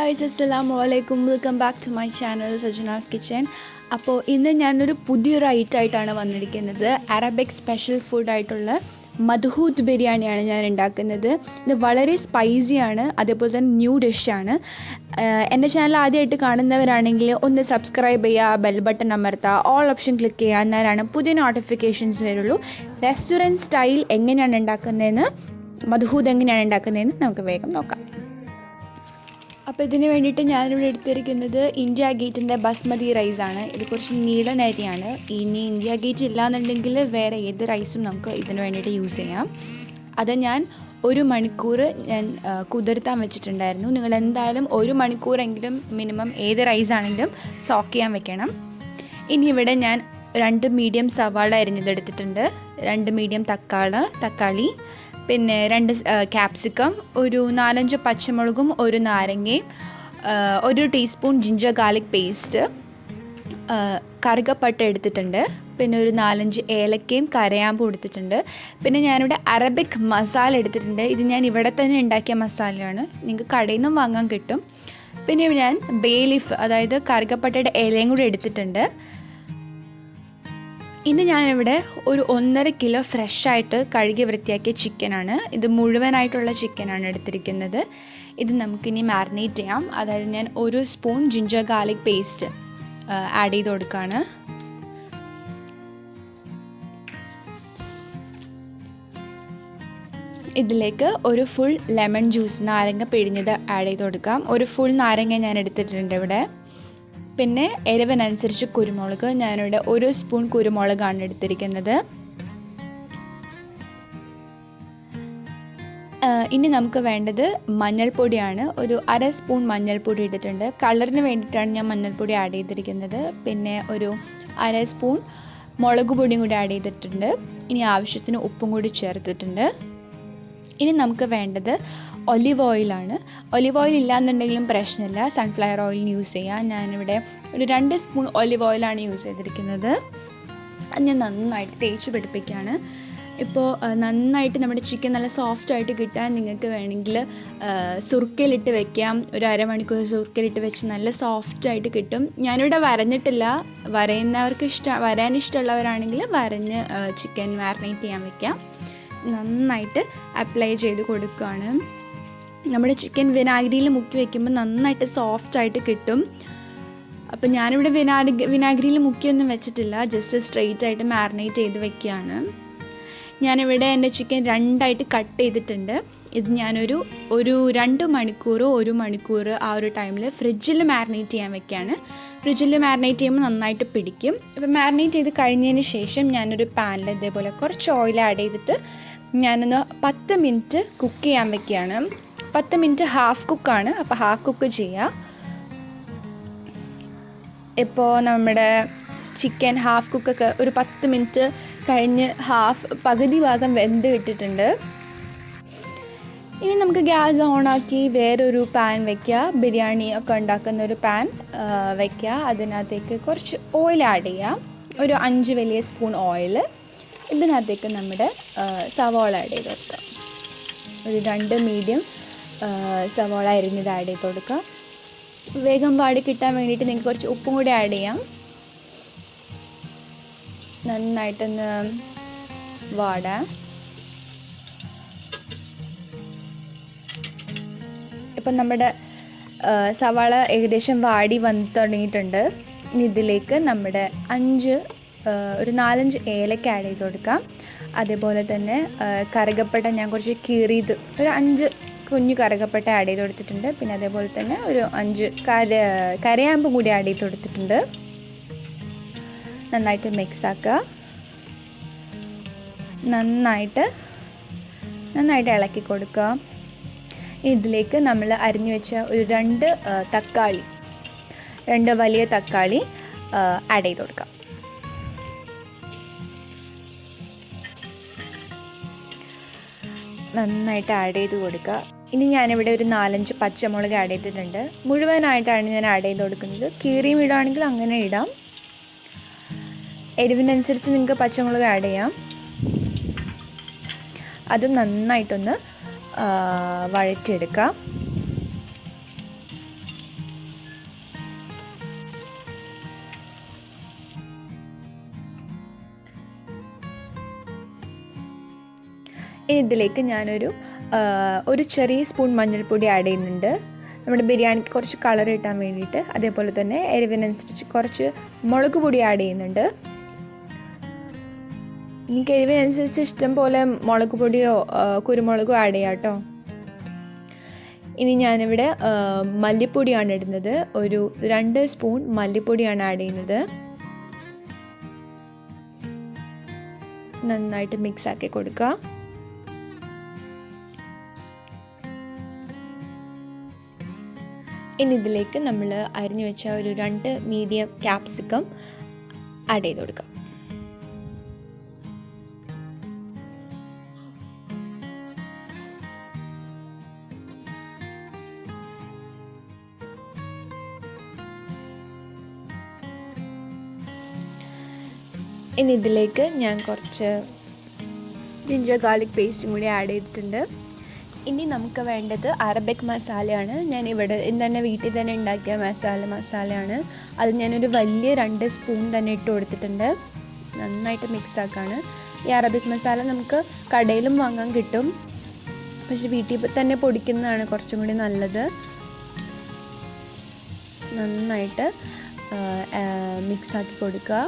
guys, assalamualaikum. Welcome back to my channel Sajnas Kitchen. അപ്പോൾ ഇന്ന് ഞാനൊരു പുതിയൊരു ഐറ്റമായിട്ടാണ് വന്നിരിക്കുന്നത്. അറബിക് സ്പെഷ്യൽ ഫുഡായിട്ടുള്ള മദ്ഹൂത്ത് ബിരിയാണിയാണ് ഞാൻ ഉണ്ടാക്കുന്നത്. ഇത് വളരെ സ്പൈസിയാണ്, അതേപോലെ തന്നെ ന്യൂ ഡിഷാണ്. എൻ്റെ ചാനൽ ആദ്യമായിട്ട് കാണുന്നവരാണെങ്കിൽ ഒന്ന് സബ്സ്ക്രൈബ് ചെയ്യുക, ബെൽ ബട്ടൺ അമർത്തുക, ഓൾ ഓപ്ഷൻ ക്ലിക്ക് ചെയ്യുക, എന്നാലാണ് പുതിയ നോട്ടിഫിക്കേഷൻസ് വരുള്ളൂ. റെസ്റ്റോറൻറ്റ് സ്റ്റൈൽ എങ്ങനെയാണ് ഉണ്ടാക്കുന്നതെന്ന്, മദ്ഹൂത്ത് എങ്ങനെയാണ് ഉണ്ടാക്കുന്നതെന്ന് നമുക്ക് വേഗം നോക്കാം. അപ്പോൾ ഇതിന് വേണ്ടിയിട്ട് ഞാനിവിടെ എടുത്തിരിക്കുന്നത് ഇന്ത്യ ഗേറ്റിൻ്റെ ബസ്മതി റൈസാണ്. ഇത് കുറച്ച് നീളൻ അരിയാണ്. ഇനി ഇന്ത്യ ഗേറ്റ് ഇല്ലാന്നുണ്ടെങ്കിൽ വേറെ ഏത് റൈസും നമുക്ക് ഇതിന് വേണ്ടിയിട്ട് യൂസ് ചെയ്യാം. അത് ഞാൻ 1 മണിക്കൂർ ഞാൻ കുതിർത്താൻ വെച്ചിട്ടുണ്ടായിരുന്നു. നിങ്ങൾ എന്തായാലും 1 മണിക്കൂറെങ്കിലും മിനിമം ഏത് റൈസാണെങ്കിലും സോക്ക് ചെയ്യാൻ വെക്കണം. ഇനി ഇവിടെ ഞാൻ 2 മീഡിയം സവാള അരിഞ്ഞതെടുത്തിട്ടുണ്ട്, 2 മീഡിയം തക്കാളി, പിന്നെ 2 ക്യാപ്സിക്കം, ഒരു 4-5 പച്ചമുളകും, ഒരു നാരങ്ങയും, 1 ടീസ്പൂൺ ജിഞ്ചർ ഗാർലിക് പേസ്റ്റ്, കറുകപ്പട്ട എടുത്തിട്ടുണ്ട്, പിന്നെ ഒരു 4-5 ഏലക്കയും കരയാമ്പും എടുത്തിട്ടുണ്ട്. പിന്നെ ഞാനിവിടെ അറബിക് മസാല എടുത്തിട്ടുണ്ട്. ഇത് ഞാൻ ഇവിടെ തന്നെ ഉണ്ടാക്കിയ മസാലയാണ്, നിങ്ങൾക്ക് കടയിൽ നിന്നും വാങ്ങാൻ കിട്ടും. പിന്നെ ഞാൻ ബേ ലീഫ്, അതായത് കറുകപ്പട്ടയുടെ ഇലയും കൂടി എടുത്തിട്ടുണ്ട്. ഇന്ന് ഞാനിവിടെ ഒരു 1.5 കിലോ ഫ്രഷായിട്ട് കഴുകി വൃത്തിയാക്കിയ ചിക്കനാണ്. ഇത് മുഴുവനായിട്ടുള്ള ചിക്കനാണ് എടുത്തിരിക്കുന്നത്. ഇത് നമുക്കിനി മാരിനേറ്റ് ചെയ്യാം. അതായത് ഞാൻ 1 spoon ginger garlic paste add ചെയ്ത് കൊടുക്കുകയാണ്. ഇതിലേക്ക് ഒരു ഫുൾ ലെമൺ ജ്യൂസ്, നാരങ്ങ പിഴിഞ്ഞത് ആഡ് ചെയ്ത് കൊടുക്കാം. ഒരു ഫുൾ നാരങ്ങ ഞാൻ എടുത്തിട്ടുണ്ട് ഇവിടെ. പിന്നെ എരിവിനനുസരിച്ച് കുരുമുളക്, ഞാനിവിടെ 1 സ്പൂൺ കുരുമുളകാണ് എടുത്തിരിക്കുന്നത്. ഇനി നമുക്ക് വേണ്ടത് മഞ്ഞൾപ്പൊടിയാണ്. ഒരു 1/2 സ്പൂൺ മഞ്ഞൾപ്പൊടി ഇട്ടിട്ടുണ്ട്. കളറിന് വേണ്ടിയിട്ടാണ് ഞാൻ മഞ്ഞൾപ്പൊടി ആഡ് ചെയ്തിരിക്കുന്നത്. പിന്നെ ഒരു 1/2 സ്പൂൺ മുളക് പൊടിയും കൂടി ആഡ് ചെയ്തിട്ടുണ്ട്. ഇനി ആവശ്യത്തിന് ഉപ്പും കൂടി ചേർത്തിട്ടുണ്ട്. ഇനി നമുക്ക് വേണ്ടത് ഒലിവ് ഓയിലാണ്. ഒലിവ് ഓയിൽ ഇല്ലാന്നുണ്ടെങ്കിലും പ്രശ്നമില്ല, സൺഫ്ലവർ ഓയിൽ യൂസ് ചെയ്യാം. ഞാനിവിടെ ഒരു 2 സ്പൂൺ ഒലിവ് ഓയിലാണ് യൂസ് ചെയ്തിരിക്കുന്നത്. അത് ഞാൻ നന്നായിട്ട് തേച്ച് പിടിപ്പിക്കുകയാണ്. ഇപ്പോൾ നന്നായിട്ട് നമ്മുടെ ചിക്കൻ നല്ല സോഫ്റ്റായിട്ട് കിട്ടാൻ നിങ്ങൾക്ക് വേണമെങ്കിൽ സുർക്കയിലിട്ട് വെക്കാം. ഒരു അരമണിക്കൂർ സുർക്കയിലിട്ട് വെച്ച് നല്ല സോഫ്റ്റായിട്ട് കിട്ടും. ഞാനിവിടെ വരഞ്ഞിട്ടില്ല. വരാൻ ഇഷ്ടമുള്ളവരാണെങ്കിൽ വരഞ്ഞ് ചിക്കൻ മാരിനേറ്റ് ചെയ്യാൻ വെക്കാം. നന്നായിട്ട് അപ്ലൈ ചെയ്ത് കൊടുക്കുകയാണ്. നമ്മുടെ ചിക്കൻ വിനാഗിരിയിൽ മുക്കി വയ്ക്കുമ്പോൾ നന്നായിട്ട് സോഫ്റ്റായിട്ട് കിട്ടും. അപ്പോൾ ഞാനിവിടെ വിനാഗിരിയിൽ മുക്കിയൊന്നും വെച്ചിട്ടില്ല, ജസ്റ്റ് സ്ട്രെയിറ്റ് ആയിട്ട് മാരിനേറ്റ് ചെയ്ത് വെക്കുകയാണ്. ഞാനിവിടെ എൻ്റെ ചിക്കൻ 2ആയിട്ട് കട്ട് ചെയ്തിട്ടുണ്ട്. ഇത് ഞാനൊരു 2 മണിക്കൂറോ 1 മണിക്കൂർ ആ ഒരു ടൈമിൽ ഫ്രിഡ്ജിൽ മാരിനേറ്റ് ചെയ്യാൻ വെക്കുകയാണ്. ഫ്രിഡ്ജിൽ മാരിനേറ്റ് ചെയ്യുമ്പോൾ നന്നായിട്ട് പിടിക്കും. അപ്പോൾ മാരിനേറ്റ് ചെയ്ത് കഴിഞ്ഞതിന് ശേഷം ഞാനൊരു പാനിൽ ഇതേപോലെ കുറച്ച് ഓയിൽ ആഡ് ചെയ്തിട്ട് ഞാനൊന്ന് 10 മിനിറ്റ് കുക്ക് ചെയ്യാൻ വെക്കുകയാണ്. 10 മിനിറ്റ് ഹാഫ് കുക്കാണ്, അപ്പോൾ ഹാഫ് കുക്ക് ചെയ്യുക. ഇപ്പോൾ നമ്മുടെ ചിക്കൻ ഹാഫ് കുക്കൊക്കെ ഒരു 10 മിനിറ്റ് കഴിഞ്ഞ് പകുതി ഭാഗം വെന്ത് കിട്ടിയിട്ടുണ്ട്. ഇനി നമുക്ക് ഗ്യാസ് ഓണാക്കി വേറൊരു പാൻ വയ്ക്കുക. ബിരിയാണി ഒക്കെ ഉണ്ടാക്കുന്ന ഒരു പാൻ വയ്ക്കുക. അതിനകത്തേക്ക് കുറച്ച് ഓയിൽ ആഡ് ചെയ്യാം, ഒരു 5 വലിയ സ്പൂൺ ഓയിൽ. ഇതിനകത്തേക്ക് നമ്മുടെ സവാള ആഡ് ചെയ്ത് കൊടുക്കാം. ഒരു 2 മീഡിയം സവാള അരിഞ്ഞത് ആഡ് ചെയ്ത് കൊടുക്കാം. വേഗം വാടി കിട്ടാൻ വേണ്ടിയിട്ട് നിങ്ങൾക്ക് കുറച്ച് ഉപ്പും കൂടി ആഡ് ചെയ്യാം. നന്നായിട്ടൊന്ന് വാടാം. ഇപ്പം നമ്മുടെ സവാള ഏകദേശം വാടി വന്ന് തുടങ്ങിയിട്ടുണ്ട്. ഇനി ഇതിലേക്ക് നമ്മുടെ ഒരു 4-5 ഏലക്ക ആഡ് ചെയ്ത് കൊടുക്കാം. അതേപോലെ തന്നെ കറുകപ്പട്ട ഞാൻ കുറച്ച് കീറിയത് ഒരു 5 കുഞ്ഞു കറുകപ്പട്ട ആഡ് ചെയ്ത് കൊടുത്തിട്ടുണ്ട്. പിന്നെ അതേപോലെ തന്നെ ഒരു 5 കരയാമ്പും കൂടി ആഡ് ചെയ്ത് കൊടുത്തിട്ടുണ്ട്. നന്നായിട്ട് മിക്സ് ആക്കുക. നന്നായിട്ട് ഇളക്കി കൊടുക്കുക. ഇതിലേക്ക് നമ്മൾ അരിഞ്ഞു വെച്ച ഒരു 2 വലിയ തക്കാളി ആഡ് ചെയ്ത് കൊടുക്കാം. നന്നായിട്ട് ആഡ് ചെയ്ത് കൊടുക്കുക. ഇനി ഞാനിവിടെ ഒരു 4-5 പച്ചമുളക് ആഡ് ചെയ്തിട്ടുണ്ട്. മുഴുവനായിട്ടാണ് ഞാൻ ആഡ് ചെയ്ത് കൊടുക്കുന്നത്. കീറിയും ഇടുകയാണെങ്കിൽ അങ്ങനെ ഇടാം. എരിവിനനുസരിച്ച് നിങ്ങൾക്ക് പച്ചമുളക് ആഡ് ചെയ്യാം. അതും നന്നായിട്ടൊന്ന് വഴറ്റിയെടുക്കാം. ഇനി ഇതിലേക്ക് ഞാനൊരു ഒരു ചെറിയ സ്പൂൺ മഞ്ഞൾപ്പൊടി ആഡ് ചെയ്യുന്നുണ്ട്, നമ്മുടെ ബിരിയാണിക്ക് കുറച്ച് കളർ കിട്ടാൻ വേണ്ടിയിട്ട്. അതേപോലെ തന്നെ എരിവിനനുസരിച്ച് കുറച്ച് മുളക് പൊടി ആഡ് ചെയ്യുന്നുണ്ട്. നിങ്ങൾക്ക് എരിവിനനുസരിച്ച് ഇഷ്ടം പോലെ മുളക് പൊടിയോ കുരുമുളകോ ആഡ് ചെയ്യാം കേട്ടോ. ഇനി ഞാനിവിടെ മല്ലിപ്പൊടിയാണ് ഇടുന്നത്, ഒരു 2 സ്പൂൺ മല്ലിപ്പൊടിയാണ് ആഡ് ചെയ്യുന്നത്. നന്നായിട്ട് മിക്സ് ആക്കി കൊടുക്കുക. ഇനി ഇതിലേക്ക് നമ്മൾ അരിഞ്ഞു വെച്ച ഒരു 2 മീഡിയം ക്യാപ്സിക്കം ആഡ് ചെയ്ത് കൊടുക്കാം. ഇനി ഇതിലേക്ക് ഞാൻ കുറച്ച് ജിഞ്ചർ ഗാർലിക് പേസ്റ്റും കൂടി ആഡ് ചെയ്തിട്ടുണ്ട്. ഇനി നമുക്ക് വേണ്ടത് അറബിക് മസാലയാണ്. ഞാൻ ഇവിടെ തന്നെ വീട്ടിൽ തന്നെ ഉണ്ടാക്കിയ മസാലയാണ്. അത് ഞാനൊരു വലിയ 2 സ്പൂൺ തന്നെ ഇട്ട് കൊടുത്തിട്ടുണ്ട്. നന്നായിട്ട് മിക്സ് ആക്കാണ്. ഈ അറബിക് മസാല നമുക്ക് കടയിലും വാങ്ങാൻ കിട്ടും, പക്ഷെ വീട്ടിൽ തന്നെ പൊടിക്കുന്നതാണ് കുറച്ചും കൂടി നല്ലത്. നന്നായിട്ട് മിക്സ് ആക്കി കൊടുക്കുക.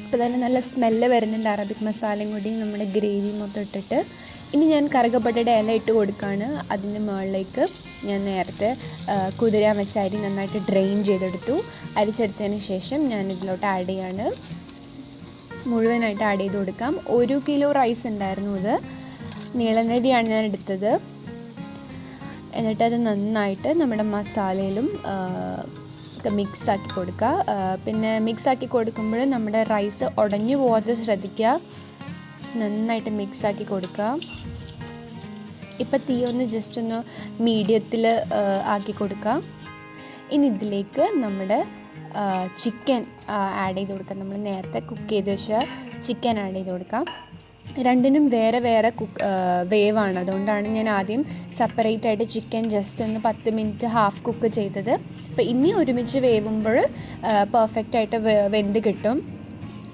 ഇപ്പോൾ തന്നെ നല്ല സ്മെല്ല് വരുന്നുണ്ട് അറബിക് മസാലയും കൂടി നമ്മുടെ ഗ്രേവി മൊത്തം ഇട്ടിട്ട്. ഇനി ഞാൻ കറുകപ്പട്ടയുടെ ഇല ഇട്ട് കൊടുക്കുകയാണ്. അതിന് മുകളിലേക്ക് ഞാൻ നേരത്തെ കുതിരാൻ വെച്ച അരി നന്നായിട്ട് ഡ്രെയിൻ ചെയ്തെടുത്തു. അരിച്ചെടുത്തതിന് ശേഷം ഞാൻ ഇതിലോട്ട് ആഡ് ചെയ്യാണ്. മുഴുവനായിട്ട് ആഡ് ചെയ്ത് കൊടുക്കാം. 1 കിലോ റൈസ് ഉണ്ടായിരുന്നു, ഇത് നീളനരിയാണ് ഞാൻ എടുത്തത്. എന്നിട്ട് അത് നന്നായിട്ട് നമ്മുടെ മസാലയിലും മിക്സ് ആക്കി കൊടുക്കുക. പിന്നെ മിക്സ് ആക്കി കൊടുക്കുമ്പോൾ നമ്മുടെ റൈസ് ഉടഞ്ഞു പോകാതെ ശ്രദ്ധിക്കുക. നന്നായിട്ട് മിക്സ് ആക്കി കൊടുക്കുക. ഇപ്പം തീ ഒന്ന് ജസ്റ്റ് ഒന്ന് മീഡിയത്തിൽ ആക്കി കൊടുക്കുക. ഇനി ഇതിലേക്ക് നമ്മുടെ ചിക്കൻ ആഡ് ചെയ്ത് കൊടുക്കാം. നമ്മൾ നേരത്തെ കുക്ക് ചെയ്ത് വെച്ച ചിക്കൻ ആഡ് ചെയ്ത് കൊടുക്കാം. രണ്ടിനും വേറെ വേറെ വേവാണ്, അതുകൊണ്ടാണ് ഞാൻ ആദ്യം സെപ്പറേറ്റ് ആയിട്ട് ചിക്കൻ ജസ്റ്റ് ഒന്ന് 10 മിനിറ്റ് ഹാഫ് കുക്ക് ചെയ്തത്. അപ്പോൾ ഇനി ഒരുമിച്ച് വേവുമ്പോൾ പെർഫെക്റ്റ് ആയിട്ട് വെന്ത് കിട്ടും.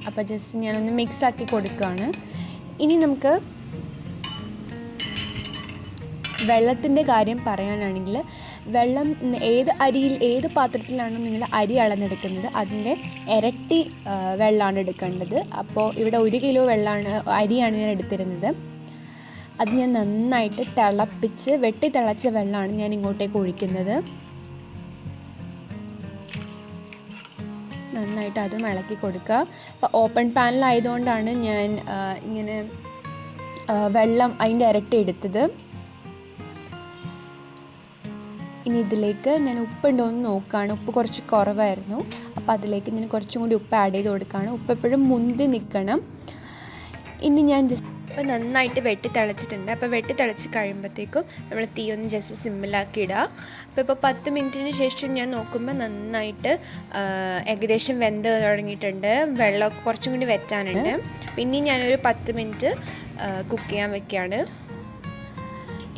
അപ്പോൾ ജസ്റ്റ് ഞാനൊന്ന് മിക്സ് ആക്കി കൊടുക്കുകയാണ്. ഇനി നമുക്ക് വെള്ളത്തിൻ്റെ കാര്യം പറയാനാണെങ്കിൽ, വെള്ളം ഏത് പാത്രത്തിലാണോ നിങ്ങൾ അരി അളന്നെടുക്കുന്നത് അതിൻ്റെ ഇരട്ടി വെള്ളമാണ് എടുക്കേണ്ടത്. അപ്പോൾ ഇവിടെ 1 കിലോ അരിയാണ് ഞാൻ എടുത്തിരുന്നത്. അത് ഞാൻ നന്നായിട്ട് തിളപ്പിച്ച് വെട്ടി തിളച്ച വെള്ളമാണ് ഞാൻ ഇങ്ങോട്ടേക്ക് ഒഴിക്കുന്നത്. നന്നായിട്ട് അതും ഇളക്കി കൊടുക്കുക. അപ്പോൾ ഓപ്പൺ പാനിലായതുകൊണ്ടാണ് ഞാൻ ഇങ്ങനെ വെള്ളം അതിൻ്റെ ഇരട്ടി എടുത്തത്. ഇനി ഇതിലേക്ക് ഞാൻ ഉപ്പുണ്ടോ എന്ന് നോക്കുകയാണ്. ഉപ്പ് കുറച്ച് കുറവായിരുന്നു, അപ്പോൾ അതിലേക്ക് ഞാൻ കുറച്ചും കൂടി ഉപ്പ് ആഡ് ചെയ്ത് കൊടുക്കുകയാണ്. ഉപ്പ് എപ്പോഴും മുന്തി നിൽക്കണം. ഇനി ഞാൻ ഇപ്പോൾ നന്നായിട്ട് വെട്ടി തിളച്ചിട്ടുണ്ട്. അപ്പോൾ വെട്ടി തിളച്ച് കഴിയുമ്പോഴത്തേക്കും നമ്മൾ തീ ഒന്ന് ജസ്റ്റ് സിമ്മിലാക്കി ഇടുക. അപ്പോൾ 10 മിനിറ്റിന് ശേഷം ഞാൻ നോക്കുമ്പോൾ നന്നായിട്ട് ഏകദേശം വെന്ത് തുടങ്ങിയിട്ടുണ്ട്. വെള്ളമൊക്കെ കുറച്ചും കൂടി വെറ്റാനുണ്ട്. പിന്നെ ഞാനൊരു 10 മിനിറ്റ് കുക്ക് ചെയ്യാൻ വെക്കുകയാണ്.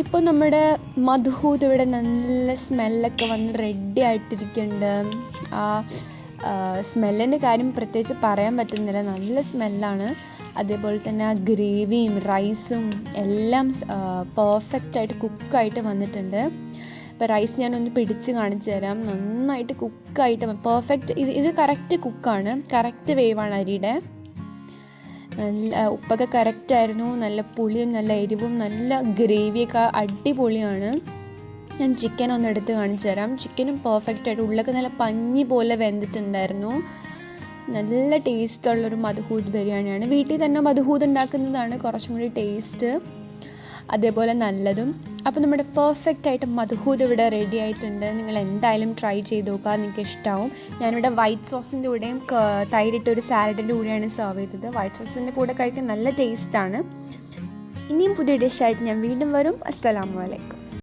ഇപ്പോൾ നമ്മുടെ മദ്ഹൂത്ത് ഇവിടെ നല്ല സ്മെല്ലൊക്കെ വന്ന് റെഡി ആയിട്ടിരിക്കുന്നുണ്ട്. ആ സ്മെല്ലിൻ്റെ കാര്യം പ്രത്യേകിച്ച് പറയാൻ പറ്റുന്നില്ല, നല്ല സ്മെല്ലാണ്. അതേപോലെ തന്നെ ആ ഗ്രേവിയും റൈസും എല്ലാം പെർഫെക്റ്റായിട്ട് കുക്കായിട്ട് വന്നിട്ടുണ്ട്. ഇപ്പോൾ റൈസ് ഞാനൊന്ന് പിടിച്ച് കാണിച്ചു തരാം. നന്നായിട്ട് കുക്കായിട്ട് പെർഫെക്റ്റ്, ഇത് കറക്റ്റ് കുക്കാണ്, കറക്റ്റ് വേവാണ് അരിയുടെ. നല്ല ഉപ്പൊക്കെ കറക്റ്റായിരുന്നു. നല്ല പുളിയും നല്ല എരിവും നല്ല ഗ്രേവിയൊക്കെ അടിപൊളിയാണ്. ഞാൻ ചിക്കൻ ഒന്ന് എടുത്ത് കാണിച്ചു തരാം. ചിക്കനും പെർഫെക്റ്റായിട്ട് ഉള്ളൊക്കെ നല്ല പഞ്ഞി പോലെ വെന്തിട്ടുണ്ടായിരുന്നു. നല്ല ടേസ്റ്റുള്ളൊരു മദ്ഹൂത്ത് ബിരിയാണിയാണ്. വീട്ടിൽ തന്നെ മദ്ഹൂത്ത് ഉണ്ടാക്കുന്നതാണ് കുറച്ചും കൂടി ടേസ്റ്റ്, അതേപോലെ നല്ലതും. അപ്പോൾ നമ്മുടെ പെർഫെക്റ്റായിട്ട് മദ്ഹൂത്ത് ഇവിടെ റെഡി ആയിട്ടുണ്ട്. നിങ്ങൾ എന്തായാലും ട്രൈ ചെയ്ത് നോക്കുക, നിങ്ങൾക്ക് ഇഷ്ടമാവും. ഞാനിവിടെ വൈറ്റ് സോസിൻ്റെ കൂടെയും തൈരിട്ടൊരു സാലഡിൻ്റെ കൂടെയാണ് സെർവ് ചെയ്തത്. വൈറ്റ് സോസിൻ്റെ കൂടെ കഴിക്കാൻ നല്ല ടേസ്റ്റാണ്. ഇനിയും പുതിയ ഡിഷായിട്ട് ഞാൻ വീണ്ടും വരും. അസ്സലാമു അലൈക്കും.